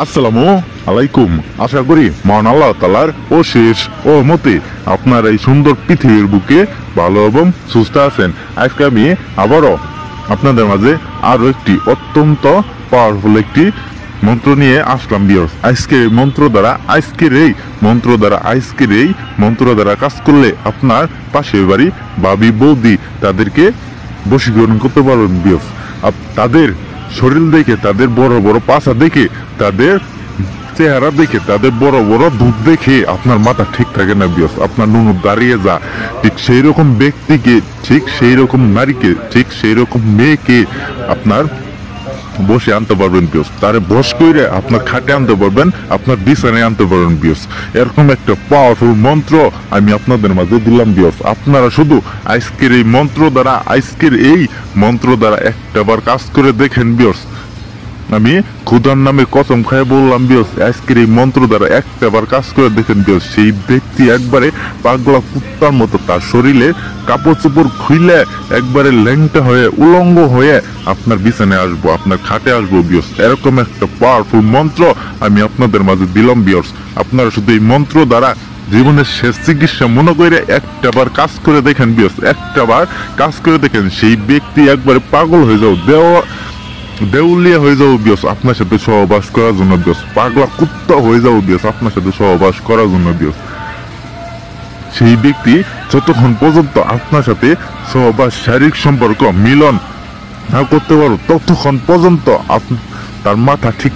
আসসালামু আলাইকুম। আশা করি মহান আল্লাহ তাআলার অশেষ রহমতে আপনার এই সুন্দর পৃথিবীর বুকে ভালো এবং সুস্থ আছেন। আজকে আমি আবারও আপনাদের মাঝে আরো একটি অত্যন্ত পাওয়ারফুল একটি মন্ত্র নিয়ে আসলাম ভিউয়ার্স। আজকের এই মন্ত্র দ্বারা কাজ করলে আপনার পাশের বাড়ি ভাবি বৌদি তাদেরকে বশীকরণ করতে পারবেন ভিউয়ার্স। তাদের শরীর দেখে, তাদের বড় বড় পাছা দেখে, তাদের চেহারা দেখে, তাদের বড় বড় দুধ দেখে আপনার মাথা ঠিক থাকে না বিয়স, আপনার নুন দাঁড়িয়ে যা। ঠিক সেই রকম ব্যক্তিকে, ঠিক সেই রকম নারীকে, ঠিক সেই রকম মেয়েকে আপনার বসে আনতে পারবেন বিয়স। তারে বস করে আপনার খাটে আনতে পারবেন, আপনার বিছানায় আনতে পারবেন বিয়স। এরকম একটা পাওয়ারফুল মন্ত্র আমি আপনাদের মাঝে দিলাম বিয়স। আপনারা শুধু আজকের এই মন্ত্র দ্বারা একটাবার কাজ করে দেখেন বিয়স। আমি খুদার নামে কসম খায় বললাম বিয়স, আজকের এই মন্ত্র দ্বারা একটাবার কাজ করে দেখেন বিয়স। সেই ব্যক্তি একবারে পাগলা কুত্তার মতো তার শরীরে কাপড় চোপড় খুইলে একবারে ল্যাংটা হয়ে উলঙ্গ হয়ে আপনার বিছানায় আসবো, আপনার খাটে আসবো বিয়স। এরকম একটা পাওয়ারফুল মন্ত্র আমি আপনাদের মাঝে দিলাম বিয়স। আপনারা শুধু এই মন্ত্র দ্বারা জীবনের শেষ চিকিৎসা মনে করে একটাবার কাজ করে দেখেন বিয়স। একটাবার কাজ করে দেখেন, সেই ব্যক্তি একবারে পাগল হয়ে যাও, দেউলিয়া হয়ে যাবো বিয়স আপনার সাথে সহবাস করার জন্য বিয়স। পাগলা কুত্তা হয়ে যাবো বিয়স আপনার সাথে সহবাস করার জন্য বিয়স। সেই ব্যক্তি যতক্ষণ পর্যন্ত আপনার সাথে সহবাস, শারীরিক সম্পর্ক, মিলন না করতে পারো ততক্ষণ পর্যন্ত তার মাথা ঠিক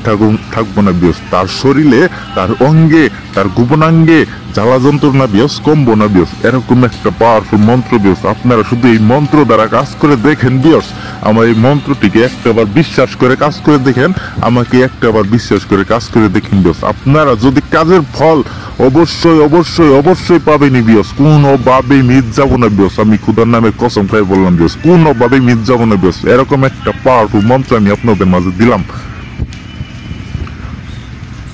থাকবো না বিয়স। তার শরীরে, তার অঙ্গে, তার গোপনাঙ্গে জ্বালা যন্ত্রণা বিয়স কমবো না বিয়স। এরকম একটা পাওয়ারফুল মন্ত্র বিয়স। আপনারা শুধু এই মন্ত্র দ্বারা কাজ করে দেখেন বিয়স। আমার এই মন্ত্রটিকে একটাবার বিশ্বাস করে কাজ করে দেখেন, আমাকে একটাবার বিশ্বাস করে কাজ করে দেখেন বিয়স। আপনারা যদি কাজের ফল অবশ্যই অবশ্যই অবশ্যই পাবেনই বিয়স। কোনোভাবেই মিস যাবো না বিয়স। আমি খুদার নামে কসম খাই বললাম বিয়স, কোনোভাবেই মিস যাবো না বিয়স। এরকম একটা পাওয়ারফুল মন্ত্র আমি আপনাদের মাঝে দিলাম।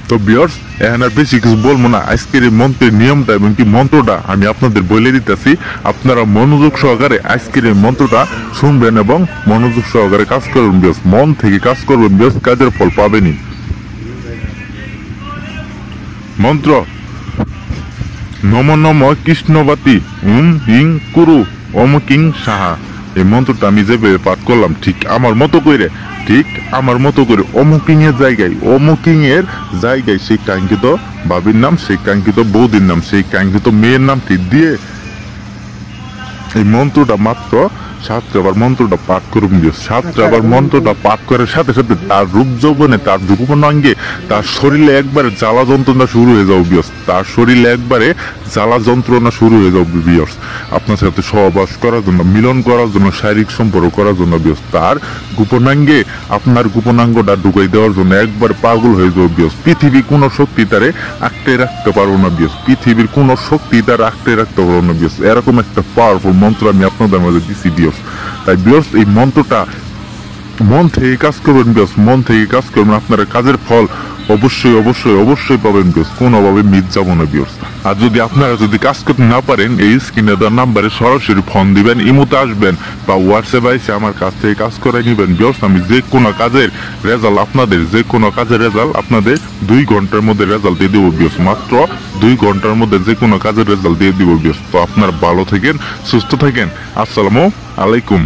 তো ভিউয়ার্স, এখন আর বেশি কিছু বলবো না। আজকের এই মন্ত্রের নিয়মটা এবং কি মন্ত্রটা আমি আপনাদের বলে দিতেছি। আপনারা মনোযোগ সহকারে আজকের এই মন্ত্রটা শুনবেন এবং মনোযোগ সহকারে কাজ করবেন ভিউয়ার্স। মন থেকে কাজ করবেন ভিউয়ার্স, কাজের ফল পাবেনই। মন্ত্র: নম নম কৃষ্ণবাতি হিং কুরু অমকিং সাহা। এই মন্ত্রটা আমি যেভাবে পাঠ করলাম ঠিক আমার মতো করে অমুকিং এর জায়গায় সেই কাঙ্ক্ষিত বাবির নাম, সেই কাঙ্ক্ষিত বৌদির নাম, সেই কাঙ্ক্ষিত মেয়ের নামটি দিয়ে এই মন্ত্রটা মাত্র 7টা বার মন্ত্রটা পাঠ করুন বিয়স। 7টা বার মন্ত্রটা পাঠ করার সাথে সাথে তার রূপ যৌবনে, তার যৌবনাঙ্গে, তার শরীরে একবারে জ্বালা যন্ত্রণা শুরু হয়ে যাও বিয়স। তার শরীরে একবারে জ্বালা যন্ত্রণা শুরু হয়ে যাও বিয়স। আপনার সাথে সহবাস করার জন্য, মিলন করার জন্য, শারীরিক সম্পর্ক করার জন্য বিয়স। তার গোপনাঙ্গে আপনার গোপনাঙ্গটা ঢুকাই দেওয়ার জন্য একবারে পাগল হয়ে যাও বিয়স। পৃথিবী কোনো শক্তি তারে আঁকড়ে রাখতে পারবো না বিয়স। পৃথিবীর কোনো শক্তি তারা আঁকড়ে রাখতে পারবো না বিয়স। এরকম একটা পাওয়ারফুল মন্ত্র আমি আপনাদের মাঝে দিছি বিয়স। তাই বিয়স, এই মন্ত্রটা মন থেকে কাজ করবেন বিয়স, মন থেকে কাজ করবেন। আপনারা কাজের ফল অবশ্যই অবশ্যই অবশ্যই পাবেন বিয়স, কোনোভাবে মিস যাবো না বিয়স। আর যদি আপনারা কাজ করতে না পারেন, এই স্ক্রিনে দেওয়ার নাম্বারে সরাসরি ফোন দিবেন, ইমোতে আসবেন বা হোয়াটসঅ্যাপে এসে আমার কাছ থেকে কাজ করে নিবেন বিয়স। আমি যে কোনো কাজের রেজাল্ট আপনাদের 2 ঘন্টার মধ্যে রেজাল্ট দিয়ে দেবো বিয়স। মাত্র 2 ঘন্টার মধ্যে যে কোনো কাজের রেজাল্ট দিয়ে দিব বিয়স। তো আপনারা ভালো থাকেন, সুস্থ থাকেন। আসসালামু আলাইকুম।